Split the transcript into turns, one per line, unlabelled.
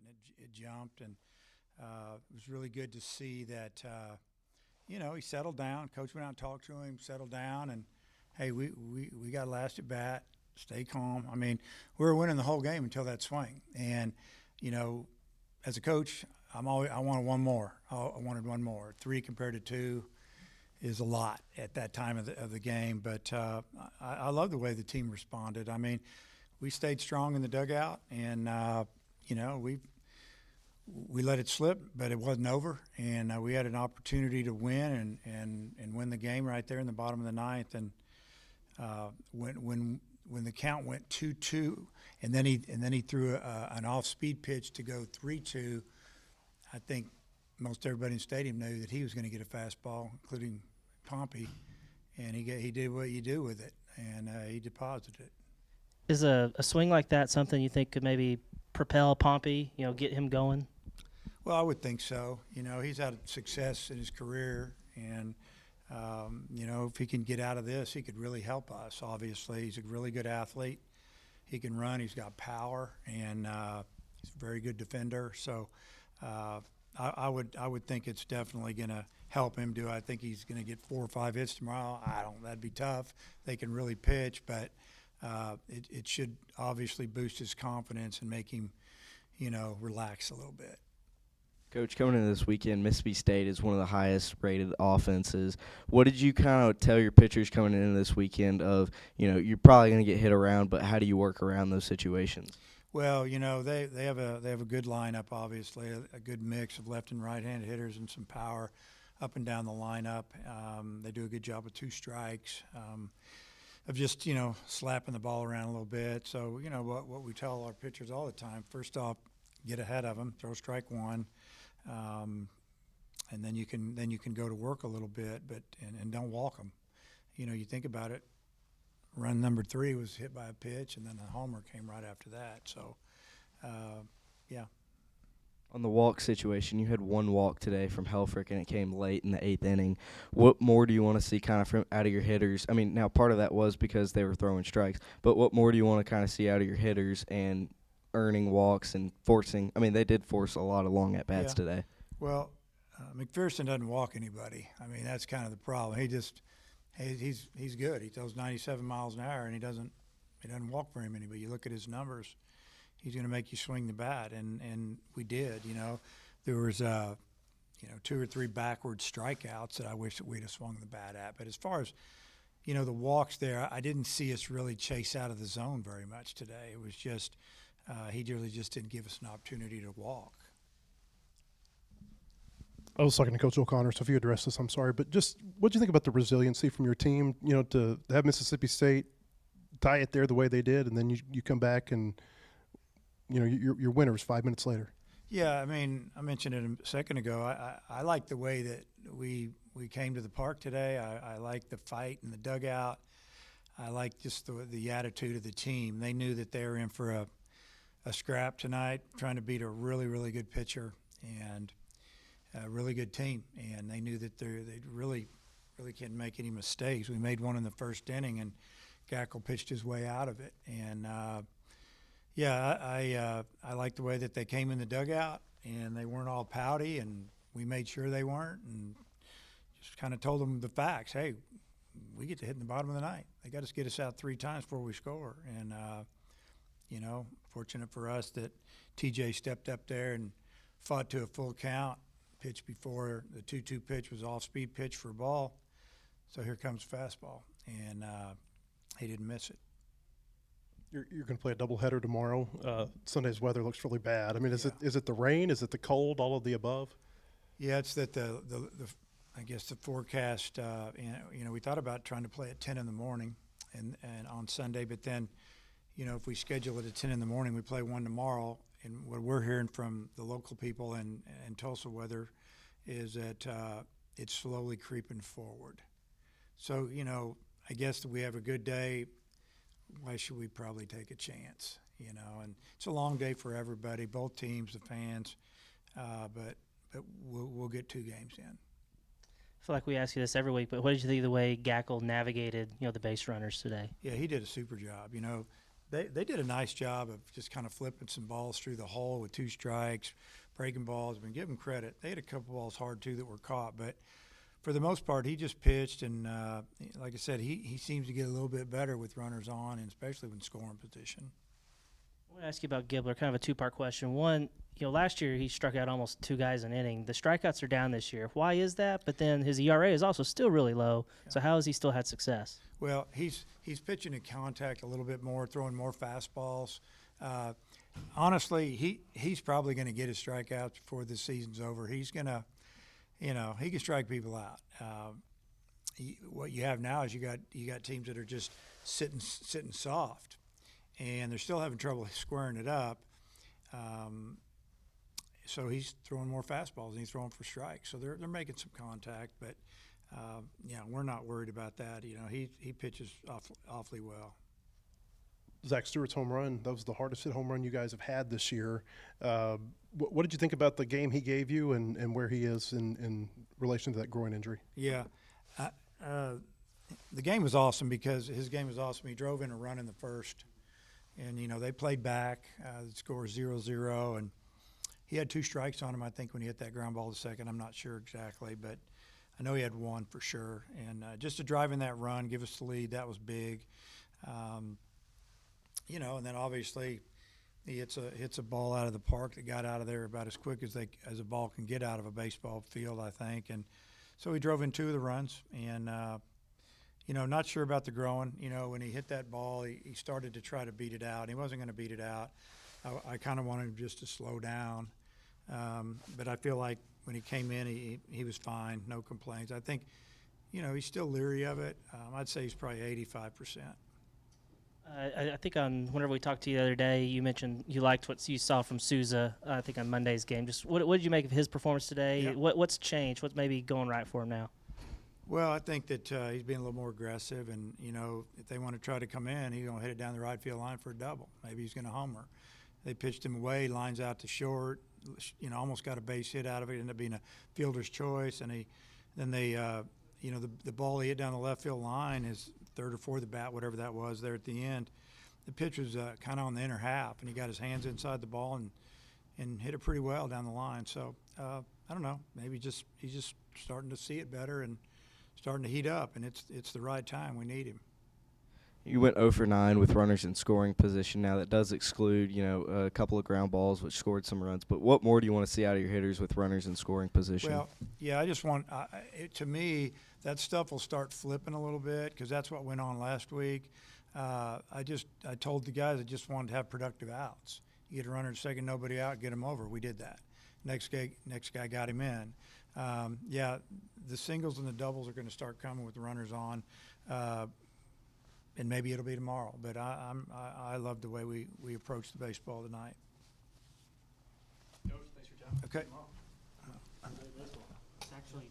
and it jumped, and it was really good to see that. He settled down. Coach went out and talked to him, settled down, and hey, we got last at bat. Stay calm. I mean, we were winning the whole game until that swing, and you know, as a coach, I wanted one more. I wanted one more. 3 compared to 2 is a lot at that time of the game. But I love the way the team responded. I mean, we stayed strong in the dugout, and we let it slip, but it wasn't over, and we had an opportunity to win and win the game right there in the bottom of the ninth. And when the count went 2-2, and then he threw an off-speed pitch to go 3-2. I think most everybody in the stadium knew that he was going to get a fastball, including Pompey, and he did what you do with it, and he deposited it.
Is a swing like that something you think could maybe propel Pompey, get him going?
Well, I would think so. He's had success in his career, and if he can get out of this, he could really help us. Obviously, he's a really good athlete. He can run. He's got power, and he's a very good defender. So I would think it's definitely going to help him. Do I think he's going to get 4 or 5 hits tomorrow? I don't. That'd be tough. They can really pitch, but it should obviously boost his confidence and make him, relax a little bit.
Coach, coming into this weekend, Mississippi State is one of the highest rated offenses. What did you kind of tell your pitchers coming into this weekend of, you're probably going to get hit around, but how do you work around those situations?
Well, they have a good lineup, obviously, a good mix of left and right-handed hitters and some power up and down the lineup. They do a good job with 2 strikes, of just, slapping the ball around a little bit. So, what we tell our pitchers all the time, first off, get ahead of them, throw strike 1. And then you can go to work a little bit, but and don't walk them. You think about it. Run number 3 was hit by a pitch, and then a homer came right after that. So, yeah.
On the walk situation, you had 1 walk today from Helfrich, and it came late in the 8th inning. What more do you want to see kind of from out of your hitters? I mean, now part of that was because they were throwing strikes, but what more do you want to kind of see out of your hitters and earning walks and forcing? I mean, they did force a lot of long at-bats today.
Well, McPherson doesn't walk anybody. I mean, that's kind of the problem. He's good. He throws 97 miles an hour, and he doesn't walk very many. But you look at his numbers, he's going to make you swing the bat, and we did. There was 2 or 3 backward strikeouts that I wish that we'd have swung the bat at. But as far as the walks there, I didn't see us really chase out of the zone very much today. It was just he really just didn't give us an opportunity to walk.
I was talking to Coach O'Connor, so if you address this, I'm sorry. But just what do you think about the resiliency from your team, to have Mississippi State tie it there the way they did, and then you come back and, you're winners 5 minutes later?
Yeah, I mean, I mentioned it a second ago. I like the way that we came to the park today. I like the fight in the dugout. I like just the attitude of the team. They knew that they were in for a scrap tonight, trying to beat a really, really good pitcher and a really good team. And they knew that they really can't make any mistakes. We made one in the first inning, and Gackle pitched his way out of it. And, I like the way that they came in the dugout, and they weren't all pouty, and we made sure they weren't, and just kind of told them the facts. Hey, we get to hit in the bottom of the ninth. They got to get us out 3 times before we score. And, fortunate for us that TJ stepped up there and fought to a full count. Pitch before the 2-2 pitch was off-speed pitch for a ball. So here comes fastball, and he didn't miss it.
You're going to play a doubleheader tomorrow. Sunday's weather looks really bad. I mean, is it the rain? Is it the cold? All of the above?
Yeah, it's that the I guess the forecast. We thought about trying to play at 10 in the morning and on Sunday, but then, if we schedule it at 10 in the morning, we play one tomorrow. And what we're hearing from the local people and Tulsa weather is that it's slowly creeping forward. So, I guess that we have a good day. Why should we probably take a chance? And it's a long day for everybody, both teams, the fans, but we'll get 2 games in.
I feel like we ask you this every week, but what did you think of the way Gackle navigated, the base runners today?
Yeah, he did a super job. they did a nice job of just kind of flipping some balls through the hole with 2 strikes, breaking balls. I mean, give them credit. They had a couple balls hard too that were caught, but for the most part, he just pitched, and like I said, he seems to get a little bit better with runners on, and especially when scoring position.
I want to ask you about Gibbler, kind of a two-part question. One, last year he struck out almost 2 guys an inning. The strikeouts are down this year. Why is that? But then his ERA is also still really low. So how has he still had success?
Well, he's pitching in contact a little bit more, throwing more fastballs. Honestly, he's probably going to get his strikeouts before the season's over. He's going to, he can strike people out. What you have now is you got teams that are just sitting soft, and they're still having trouble squaring it up. So he's throwing more fastballs and he's throwing for strikes. So they're making some contact, but we're not worried about that. He pitches awfully well.
Zach Stewart's home run, that was the hardest hit home run you guys have had this year. What did you think about the game he gave you and where he is in relation to that groin injury?
Yeah. The game was awesome because his game was awesome. He drove in a run in the first, and, they played back. The score was 0-0, and he had 2 strikes on him, I think, when he hit that ground ball to second. I'm not sure exactly, but I know he had 1 for sure. And just to drive in that run, give us the lead, that was big. And then obviously he hits a ball out of the park that got out of there about as quick as a ball can get out of a baseball field, I think. And so he drove in 2 of the runs, and not sure about the groin. When he hit that ball, he started to try to beat it out. He wasn't going to beat it out. I kind of wanted him just to slow down, but I feel like when he came in, he was fine, no complaints. I think, he's still leery of it. I'd say he's probably 85%.
I think whenever we talked to you the other day, you mentioned you liked what you saw from Souza, I think on Monday's game. Just what did you make of his performance today?
Yeah.
What's changed? What's maybe going right for him now?
Well, I think that he's being a little more aggressive, and, if they want to try to come in, he's going to hit it down the right field line for a double. Maybe he's going to homer. They pitched him away, lines out to short, almost got a base hit out of it, ended up being a fielder's choice, and the ball he hit down the left field line, his third or fourth at bat, whatever that was there at the end, the pitch was kind of on the inner half, and he got his hands inside the ball and hit it pretty well down the line. So I don't know, maybe he's just starting to see it better and starting to heat up, and it's the right time. We need him.
You went 0 for 9 with runners in scoring position. Now that does exclude, a couple of ground balls which scored some runs. But what more do you want to see out of your hitters with runners in scoring position?
Well, yeah, I just want to me that stuff will start flipping a little bit because that's what went on last week. I told the guys I just wanted to have productive outs. You get a runner at second, nobody out, get him over. We did that. Next guy got him in. The singles and the doubles are going to start coming with the runners on. And maybe it'll be tomorrow, but I love the way we approach the baseball tonight.
Coach, thanks for your time.
Okay.
It's actually